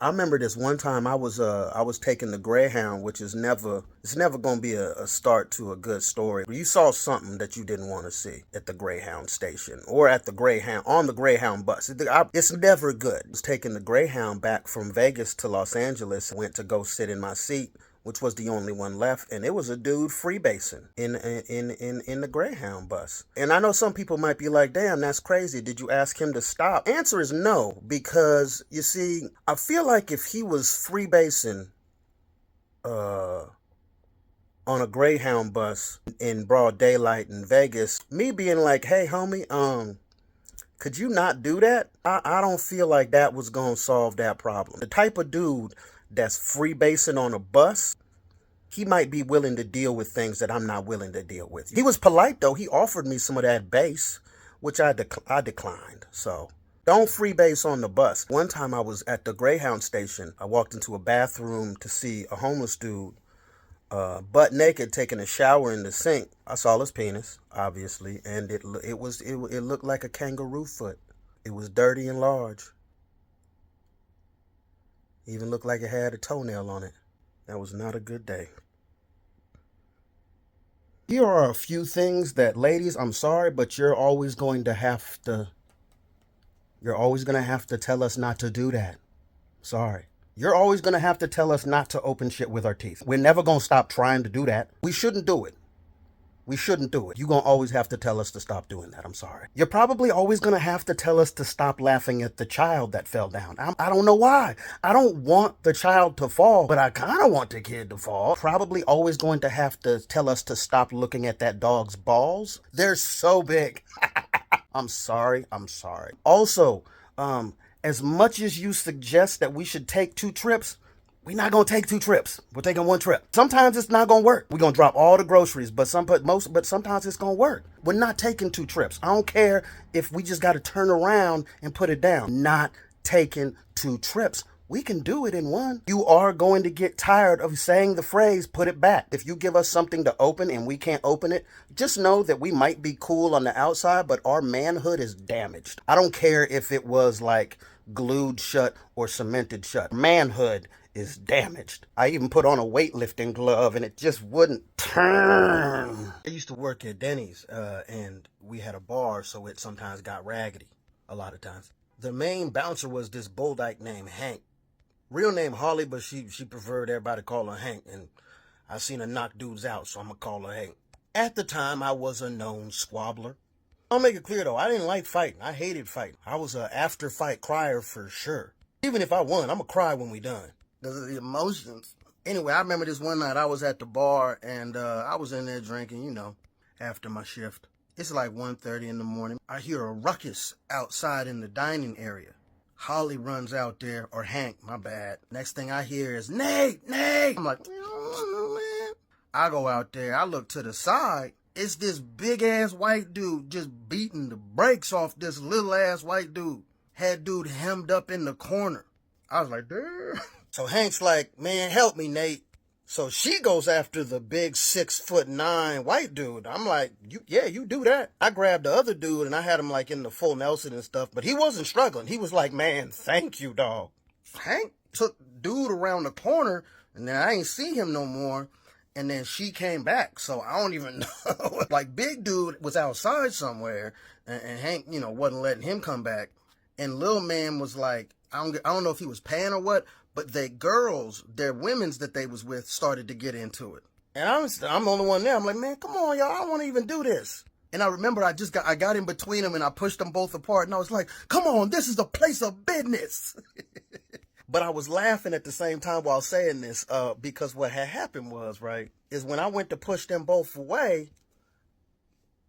I remember this one time I was taking the Greyhound, which is it's never gonna be a start to a good story. You saw something that you didn't want to see at the Greyhound station or at the Greyhound on the Greyhound bus. It's never good. I was taking the Greyhound back from Vegas to Los Angeles. I went to go sit in my seat, which was the only one left, and it was a dude freebasing in the Greyhound bus. And I know some people might be like, "Damn, that's crazy. Did you ask him to stop?" Answer is no, because you see, I feel like if he was freebasing uh on a Greyhound bus in broad daylight in Vegas, me being like, "Hey, homie, could you not do that?" I don't feel like that was gonna solve that problem. The type of dude that's freebasing on a bus, he might be willing to deal with things that I'm not willing to deal with. He was polite though. He offered me some of that bass, which I declined. So don't freebase on the bus. One time I was at the Greyhound station. I walked into a bathroom to see a homeless dude butt naked taking a shower in the sink. I saw his penis, obviously, and it looked like a kangaroo foot. It was dirty and large. Even looked like it had a toenail on it. That was not a good day. Here are a few things that, ladies, I'm sorry, but you're always going to have to tell us not to do that. Sorry. You're always going to have to tell us not to open shit with our teeth. We're never going to stop trying to do that. We shouldn't do it. We shouldn't do it. You're going to always have to tell us to stop doing that. I'm sorry. You're probably always going to have to tell us to stop laughing at the child that fell down. I don't know why. I don't want the child to fall, but I kind of want the kid to fall. Probably always going to have to tell us to stop looking at that dog's balls. They're so big. I'm sorry. I'm sorry. Also, as much as you suggest that we should take 2 trips, we're not gonna take 2 trips. We're taking 1 trip. Sometimes it's not gonna work. We're gonna drop all the groceries, but sometimes it's gonna work. We're not taking 2 trips. I don't care if we just gotta turn around and put it down. Not taking 2 trips. We can do it in 1. You are going to get tired of saying the phrase, put it back. If you give us something to open and we can't open it, just know that we might be cool on the outside, but our manhood is damaged. I don't care if it was like glued shut or cemented shut. Manhood is damaged. I even put on a weightlifting glove and it just wouldn't turn. I used to work at Denny's and we had a bar, so it sometimes got raggedy a lot of times. The main bouncer was this bulldog named Hank. Real name Holly, but she preferred everybody to call her Hank, and I seen her knock dudes out, so I'm gonna call her Hank. At the time, I was a known squabbler. I'll make it clear though, I didn't like fighting. I hated fighting. I was a after fight crier for sure. Even if I won, I'm gonna cry when we done because of the emotions. Anyway, I remember this one night I was at the bar and I was in there drinking, after my shift. It's like 1:30 in the morning. I hear a ruckus outside in the dining area. Holly runs out there, or Hank, my bad. Next thing I hear is, Nate, Nate! I'm like, man. I go out there, I look to the side. It's this big-ass white dude just beating the brakes off this little-ass white dude. Had dude hemmed up in the corner. I was like, damn. So Hank's like, man, help me, Nate. So she goes after the big 6'9" white dude. I'm like, you do that. I grabbed the other dude and I had him like in the full Nelson and stuff, but he wasn't struggling. He was like, man, thank you, dog. Hank took dude around the corner and then I ain't see him no more. And then she came back. So I don't even know. Like big dude was outside somewhere and Hank, wasn't letting him come back. And little man was like, I don't know if he was paying or what, but their women's that they was with started to get into it. And I'm the only one there. I'm like, man, come on, y'all. I don't want to even do this. And I remember I got in between them and I pushed them both apart. And I was like, come on, this is a place of business. But I was laughing at the same time while saying this because what had happened is when I went to push them both away,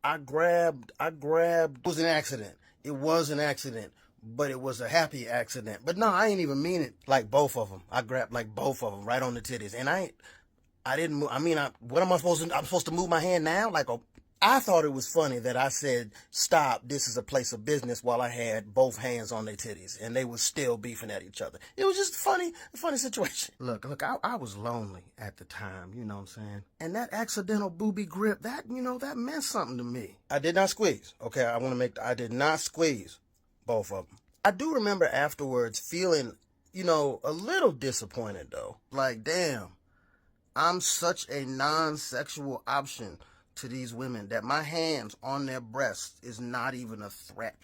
I grabbed, it was an accident. It was an accident. But it was a happy accident. But no, I ain't even mean it like both of them. I grabbed like both of them right on the titties. And I didn't move. What am I supposed to, I'm supposed to move my hand now? I thought it was funny that I said, stop, this is a place of business while I had both hands on their titties. And they were still beefing at each other. It was just a funny situation. Look, I was lonely at the time, you know what I'm saying? And that accidental booby grip, that meant something to me. I did not squeeze. Okay, I did not squeeze. Both of them. I do remember afterwards feeling a little disappointed though. Like, damn, I'm such a non-sexual option to these women that my hands on their breasts is not even a threat.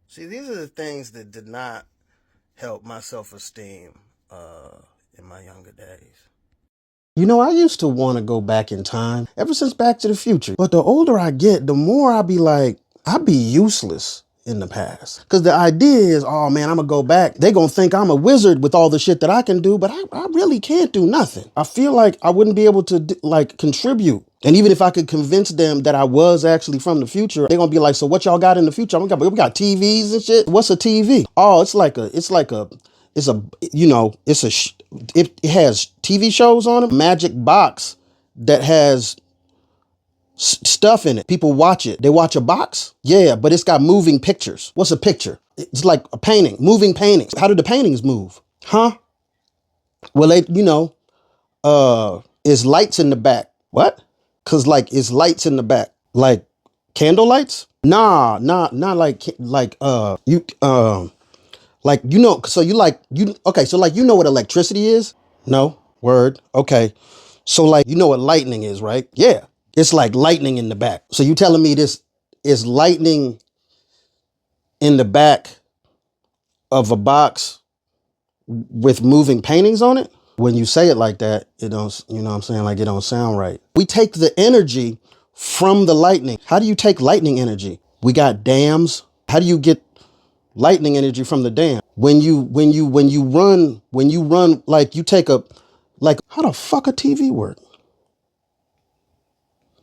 See, these are the things that did not help my self-esteem in my younger days. I used to want to go back in time ever since Back to the Future. But the older I get, the more I be like, I be useless in the past. Because the idea is, oh man, I'm going to go back. They going to think I'm a wizard with all the shit that I can do, but I really can't do nothing. I feel like I wouldn't be able to contribute. And even if I could convince them that I was actually from the future, they're going to be like, so what y'all got in the future? We got TVs and shit. What's a TV? Oh, it has TV shows on it, magic box that has stuff in it. People watch it. They watch a box? Yeah, but it's got moving pictures. What's a picture? It's like a painting, moving paintings. How do the paintings move? Huh? Well, is lights in the back. What? Cause it's lights in the back. Like candle lights? Nah, not what electricity is? No, word. Okay. So you know what lightning is, right? Yeah. It's like lightning in the back. So you telling me this is lightning in the back of a box with moving paintings on it? When you say it like that, it don't, you know what I'm saying? Like it don't sound right. We take the energy from the lightning. How do you take lightning energy? We got dams. How do you get lightning energy from the dam? When you run, like you take how the fuck a TV work?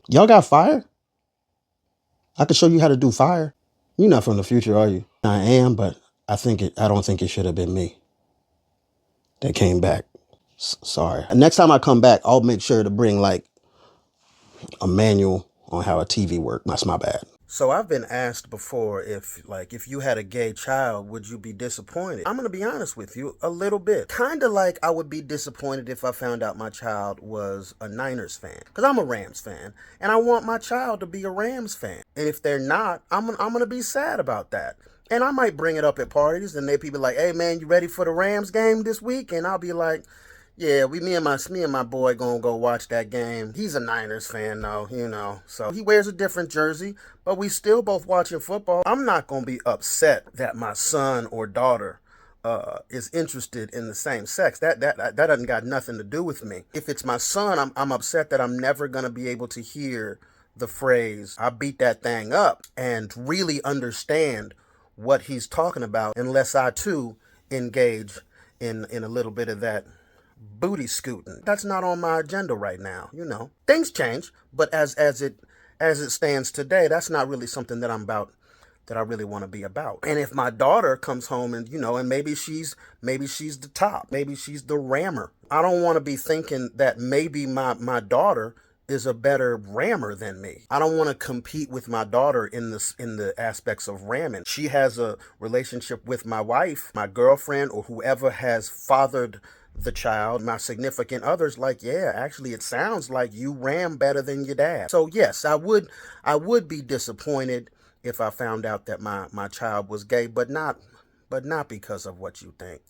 Y'all got fire? I could show you how to do fire. You're not from the future, are you? I am, but I don't think it should have been me that came back. Sorry. Next time I come back, I'll make sure to bring a manual on how a TV works. That's my bad. So I've been asked before if you had a gay child, would you be disappointed? I'm going to be honest with you, a little bit. Kind of like I would be disappointed if I found out my child was a Niners fan. Because I'm a Rams fan, and I want my child to be a Rams fan. And if they're not, I'm going to be sad about that. And I might bring it up at parties, and they people like, hey man, you ready for the Rams game this week? And I'll be like, yeah, me and my boy gonna go watch that game. He's a Niners fan though, so he wears a different jersey, but we still both watching football. I'm not gonna be upset that my son or daughter is interested in the same sex. That doesn't got nothing to do with me. If it's my son, I'm upset that I'm never gonna be able to hear the phrase "I beat that thing up" and really understand what he's talking about unless I too engage in a little bit of that booty scooting. That's not on my agenda right now. Things change, but as it stands today, that's not really something that I really want to be about. And if my daughter comes home and and maybe she's the top, maybe she's the rammer. I don't want to be thinking that maybe my daughter is a better rammer than me. I don't want to compete with my daughter in the aspects of ramming. She has a relationship with my wife, my girlfriend, or whoever has fathered the child. My significant other's like, yeah, actually it sounds like you ram better than your dad. So yes, I would be disappointed if I found out that my child was gay, but not because of what you think.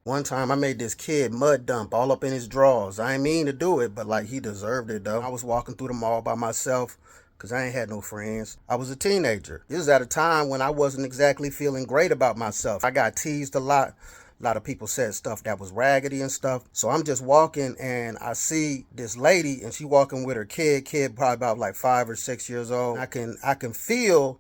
One time I made this kid mud dump all up in his drawers. I ain't mean to do it, but he deserved it though. I was walking through the mall by myself because I ain't had no friends. I was a teenager. This was at a time when I wasn't exactly feeling great about myself. I got teased a lot. A lot of people said stuff that was raggedy and stuff. So I'm just walking and I see this lady and she walking with her kid probably about 5 or 6 years old. I can feel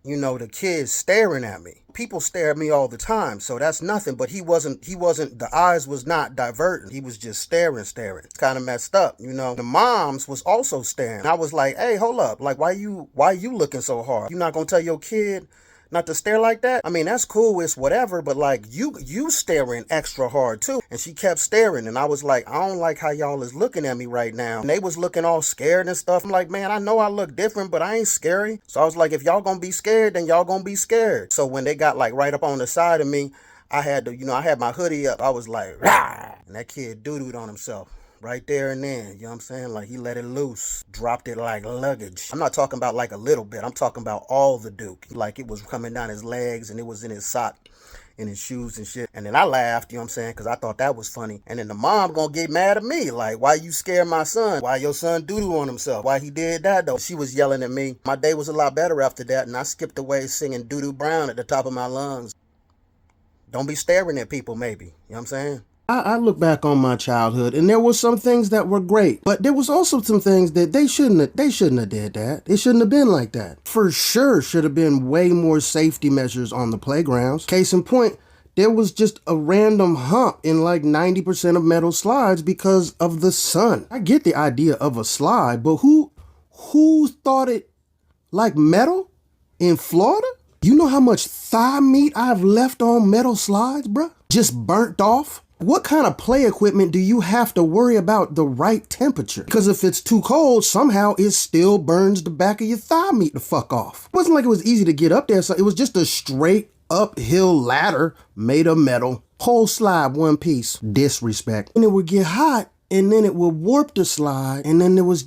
the kid staring at me. People stare at me all the time, so that's nothing, but he wasn't, the eyes was not diverting. He was just staring. It's kind of messed up, The moms was also staring. I was like, hey, hold up. Why you looking so hard? You not gonna tell your kid not to stare like that? I mean, that's cool, it's whatever, but you staring extra hard too. And she kept staring, and I was like, I don't like how y'all is looking at me right now. And they was looking all scared and stuff. I'm like, man, I know I look different, but I ain't scary. So I was like, if y'all gonna be scared, then y'all gonna be scared. So when they got right up on the side of me, I had to, I had my hoodie up. I was like, rah! And that kid doo-dooed on himself. Right there and then, you know what I'm saying? He let it loose, dropped it like luggage. I'm not talking about a little bit. I'm talking about all the Duke. It was coming down his legs and it was in his in his shoes and shit. And then I laughed, you know what I'm saying, because I thought that was funny. And then the mom gonna get mad at me, like, why you scare my son? Why your son doo-doo on himself? Why he did that, though? She was yelling at me. My day was a lot better after that, and I skipped away singing Doo-Doo Brown at the top of my lungs. Don't be staring at people, maybe. You know what I'm saying? I look back on my childhood, and there were some things that were great, but there was also some things that they shouldn't have did that. It shouldn't have been like that. For sure, should have been way more safety measures on the playgrounds. Case in point, there was just a random hump in like 90% of metal slides because of the sun. I get the idea of a slide, but who thought it like metal in Florida? You know how much thigh meat I've left on metal slides, bruh? Just burnt off? What kind of play equipment do you have to worry about the right temperature? Because if it's too cold, somehow it still burns the back of your thigh meat the fuck off. It wasn't like it was easy to get up there, so it was just a straight uphill ladder made of metal. Whole slide, one piece. Disrespect. And it would get hot, and then it would warp the slide, and then there was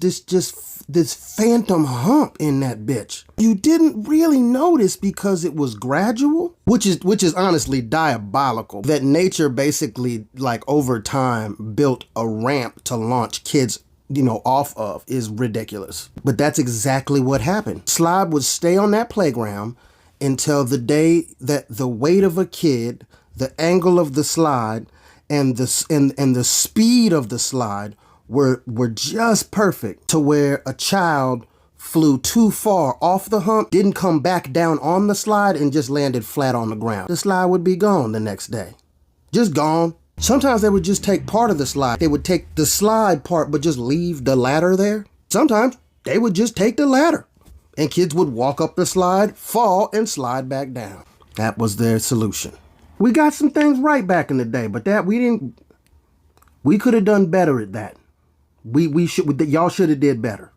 this phantom hump in that bitch. You didn't really notice because it was gradual, which is honestly diabolical. That nature basically, like, over time built a ramp to launch kids, you know, off of is ridiculous. But that's exactly what happened. Slide would stay on that playground until the day that the weight of a kid, the angle of the slide, and the speed of the slide were just perfect to where a child flew too far off the hump, didn't come back down on the slide, and just landed flat on the ground. The slide would be gone the next day. Just gone. Sometimes they would just take part of the slide. They would take the slide part but just leave the ladder there. Sometimes they would just take the ladder and kids would walk up the slide, fall, and slide back down. That was their solution. We got some things right back in the day, but we could have done better at that. Y'all should have did better.